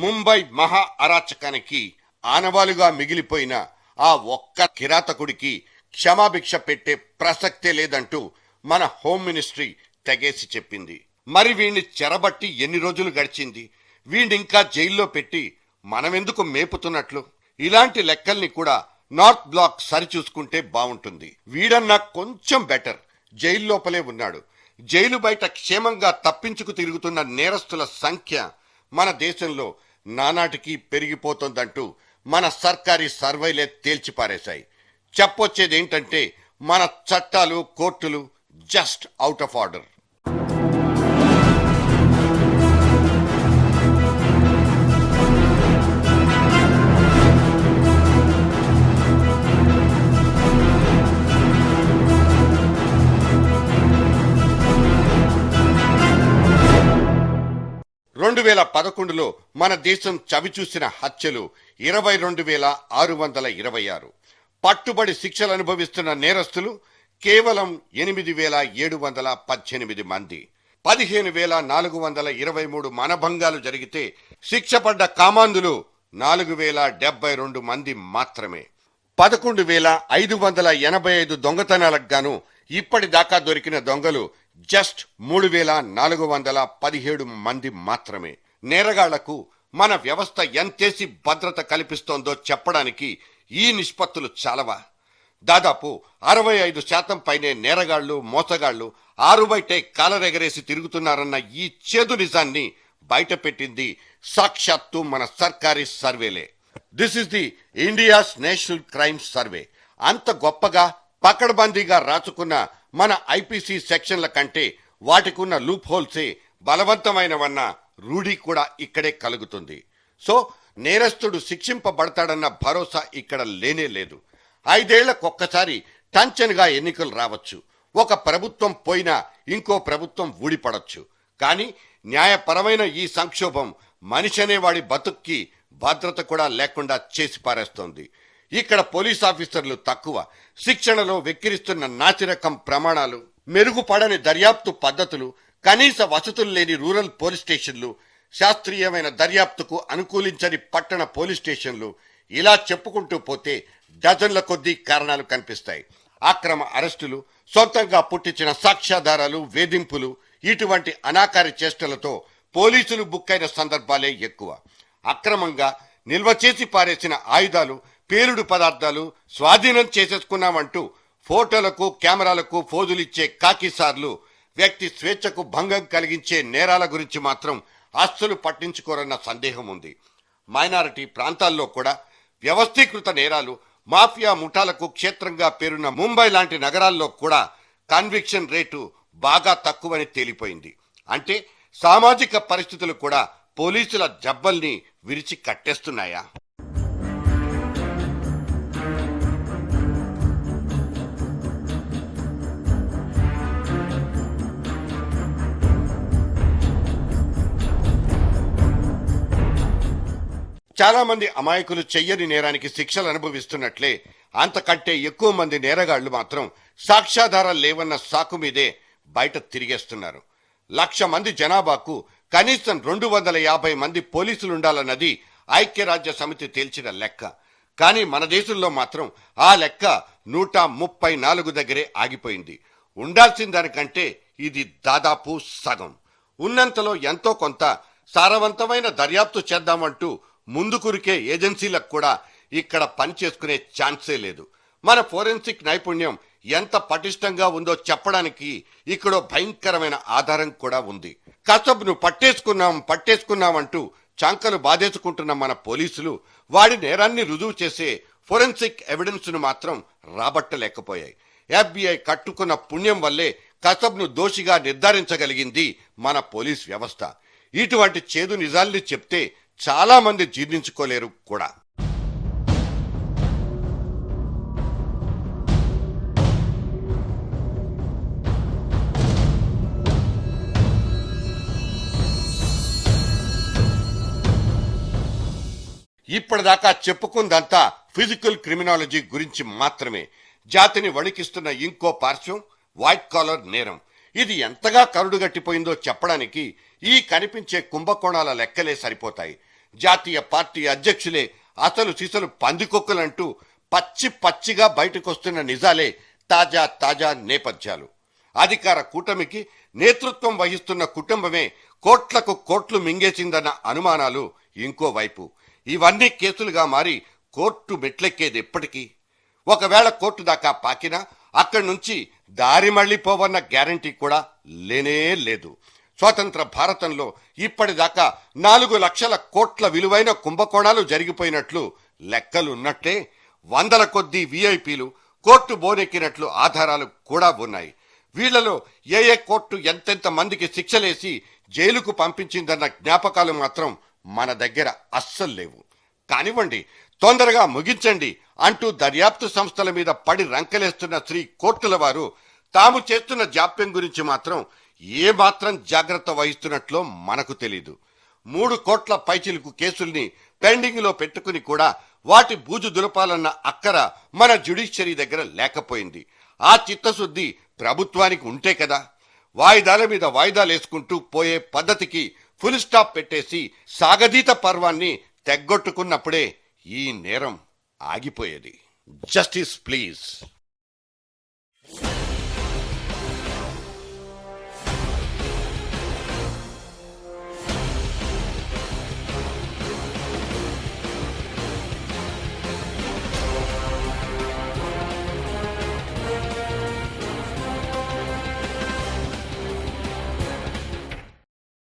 ముంబై మహా అరాచకానికి ఆనవాలుగా మిగిలిపోయిన ఆ ఒక్క కిరాతకుడికి క్షమాభిక్ష పెట్టే ప్రసక్తే లేదంటూ మన హోమ్ మినిస్ట్రీ తెగేసి చెప్పింది. మరి వీణ్ణి చెరబట్టి ఎన్ని రోజులు గడిచింది? వీణ్ణింకా జైల్లో పెట్టి మనమెందుకు మేపుతున్నట్లు? ఇలాంటి లెక్కల్ని కూడా నార్త్ బ్లాక్ సరిచూసుకుంటే బావుంటుంది. వీడన్నా కొంచెం బెటర్, జైల్లోపలే ఉన్నాడు. జైలు బయట క్షేమంగా తప్పించుకు తిరుగుతున్న నేరస్తుల సంఖ్య మన దేశంలో నానాటికి పెరిగిపోతోందంటూ మన సర్కారీ సర్వేలే తేల్చిపారేశాయి. చెప్పొచ్చేదేంటంటే మన చట్టాలు, కోర్టులు జస్ట్ అవుట్ ఆఫ్ ఆర్డర్. రెండు 2011లో మన దేశం చవిచూసిన హత్యలు 22,626. పట్టుబడి శిక్షలు అనుభవిస్తున్న నేరస్తులు కేవలం 8,718 మంది. 15,423 మానభంగాలు జరిగితే శిక్ష పడ్డ కామాంధులు 4,072 మంది మాత్రమే. 11,585 దొంగతనాలకు గాను ఇప్పటిదాకా దొరికిన దొంగలు జస్ట్ 3,417 మంది మాత్రమే. నేరగాళ్లకు మన వ్యవస్థ ఎంతేసి భద్రత కల్పిస్తోందో చెప్పడానికి ఈ నిష్పత్తులు చాలవా? దాదాపు 65% పైనే నేరగాళ్లు, మోసగాళ్లు ఆరుబయటే కాలరెగరేసి తిరుగుతున్నారన్న ఈ చేదు నిజాన్ని బయటపెట్టింది సాక్షాత్తు మన సర్కారీ సర్వేలే. This is the India's national crime survey. అంత గొప్పగా పకడ్బందీగా రాచుకున్న మన ఐపీసీ సెక్షన్ల కంటే వాటికున్న లూప్ హోల్సే బలవంతమైనవన్న రూఢి కూడా ఇక్కడే కలుగుతుంది. సో నేరస్తుడు శిక్షింపబడతాడన్న భరోసా ఇక్కడ లేనే లేదు. 5 ఏళ్లకొక్కసారి టంచన్గా ఎన్నికలు రావచ్చు. ఒక ప్రభుత్వం పోయినా ఇంకో ప్రభుత్వం ఊడిపడొచ్చు. కానీ న్యాయపరమైన ఈ సంక్షోభం మనిషి అనేవాడి బతుక్కి భద్రత కూడా లేకుండా చేసి పారేస్తోంది. ఇక్కడ పోలీస్ ఆఫీసర్లు తక్కువ, శిక్షణలో వెక్కిరిస్తున్న నాసిరకం ప్రమాణాలు, మెరుగుపడని దర్యాప్తు పద్ధతులు, కనీస వసతులు లేని రూరల్ పోలీస్ స్టేషన్లు, శాస్త్రీయమైన దర్యాప్తుకు అనుకూలించని పట్టణ పోలీస్ స్టేషన్లు, ఇలా చెప్పుకుంటూ పోతే డజన్ల కొద్దీ కారణాలు కనిపిస్తాయి. అక్రమ అరెస్టులు, సొంతంగా పుట్టించిన సాక్ష్యాధారాలు, వేధింపులు, ఇటువంటి అనాకారి చేష్టలతో పోలీసులు బుక్కైన సందర్భాలే ఎక్కువ. అక్రమంగా నిల్వ చేసి పారేసిన ఆయుధాలు, పేలుడు పదార్థాలు స్వాధీనం చేసేసుకున్నామంటూ ఫోటోలకు, కెమెరాలకు ఫోజులిచ్చే కాకిసార్లు వ్యక్తి స్వేచ్ఛకు భంగం కలిగించే నేరాల గురించి మాత్రం అస్సలు పట్టించుకోరన్న సందేహం ఉంది. మైనారిటీ ప్రాంతాల్లో కూడా వ్యవస్థీకృత నేరాలు, మాఫియా ముఠాలకు క్షేత్రంగా పేరున్న ముంబై లాంటి నగరాల్లో కూడా కన్విక్షన్ రేటు బాగా తక్కువని తేలిపోయింది. అంటే సామాజిక పరిస్థితులు కూడా పోలీసుల జబ్బల్ని విరిచి కట్టేస్తున్నాయా? చాలా మంది అమాయకులు చెయ్యని నేరానికి శిక్షలు అనుభవిస్తున్నట్లే అంతకంటే ఎక్కువ మంది నేరగాళ్లు మాత్రం సాక్ష్యాధారాలు లేవన్న సాకు మీదే బయట తిరిగేస్తున్నారు. 1,00,000 మంది జనాభాకు కనీసం 250 మంది పోలీసులుండాలన్నది ఐక్యరాజ్య సమితి తేల్చిన లెక్క. కానీ మన దేశంలో మాత్రం ఆ లెక్క 134 దగ్గరే ఆగిపోయింది. ఉండాల్సిన దానికంటే ఇది దాదాపు సగం. ఉన్నంతలో ఎంతో కొంత సారవంతమైన దర్యాప్తు చేద్దామంటూ ముందుకురికే ఏజెన్సీలకు కూడా ఇక్కడ పనిచేసుకునే ఛాన్సే లేదు. మన ఫోరెన్సిక్ నైపుణ్యం ఎంత పటిష్టంగా ఉందో చెప్పడానికి ఇక్కడో భయంకరమైన ఆధారం కూడా ఉంది. కసబ్ను పట్టేసుకున్నామంటూ చంకలు బాధేసుకుంటున్న మన పోలీసులు వాడి నేరాన్ని రుజువు చేసే ఫోరెన్సిక్ ఎవిడెన్స్ ను మాత్రం రాబట్టలేకపోయాయి. FBI కట్టుకున్న పుణ్యం వల్లే కసబ్ను దోషిగా నిర్ధారించగలిగింది మన పోలీస్ వ్యవస్థ. ఇటువంటి చేదు నిజాల్ని చెప్తే చాలా మంది జీర్ణించుకోలేరు కూడా. ఇప్పటిదాకా చెప్పుకుందంతా ఫిజికల్ క్రిమినాలజీ గురించి మాత్రమే. జాతిని వణికిస్తున్న ఇంకో పార్శ్వం వైట్ కాలర్ నేరం. ఇది ఎంతగా కరుడుగట్టిపోయిందో చెప్పడానికి ఈ కనిపించే కుంభకోణాల లెక్కలే సరిపోతాయి. జాతీయ పార్టీ అధ్యక్షులే అసలు సిసలు పందికొక్కులంటూ పచ్చిగా బయటకొస్తున్న నిజాలే తాజా నేపథ్యాలు. అధికార కూటమికి నేతృత్వం వహిస్తున్న కుటుంబమే కోట్లకు కోట్లు మింగేసిందన్న అనుమానాలు ఇంకోవైపు. ఇవన్నీ కేసులుగా మారి కోర్టు మెట్లెక్కేది ఎప్పటికీ? ఒకవేళ కోర్టు దాకా పాకినా అక్కడి నుంచి దారి మళ్లిపోవన్న గ్యారంటీ కూడా లేనే లేదు. స్వతంత్ర భారతంలో ఇప్పటిదాకా 4 లక్షల కోట్ల విలువైన కుంభకోణాలు జరిగిపోయినట్లు లెక్కలున్నట్లే 100ల కొద్దీ విఐపీలు కోర్టు బోనెక్కినట్లు ఆధారాలు కూడా ఉన్నాయి. వీళ్లలో ఏ కోర్టు ఎంతెంత మందికి శిక్షలేసి జైలుకు పంపించిందన్న జ్ఞాపకాలు మాత్రం మన దగ్గర అస్సలు లేవు. కానివ్వండి, తొందరగా ముగించండి అంటూ దర్యాప్తు సంస్థల మీద పడి రంకలేస్తున్న శ్రీ కోర్టుల వారు తాము చేస్తున్న జాప్యం గురించి మాత్రం ఏమాత్రం జాగ్రత్త వహిస్తున్నట్లో మనకు తెలీదు. 3 కోట్ల పైచిలుకు కేసుల్ని పెండింగ్ లో పెట్టుకుని కూడా వాటి బూజు దులపాలన్న అక్కర మన జ్యుడిషియరీ దగ్గర లేకపోయింది. ఆ చిత్తశుద్ధి ప్రభుత్వానికి ఉంటే కదా వాయిదాల మీద వాయిదాలేసుకుంటూ పోయే పద్ధతికి ఫుల్ స్టాప్ పెట్టేసి సాగదీత పర్వాన్ని తెగ్గొట్టుకున్నప్పుడే ఈ నేరం ఆగిపోయేది. Justice please.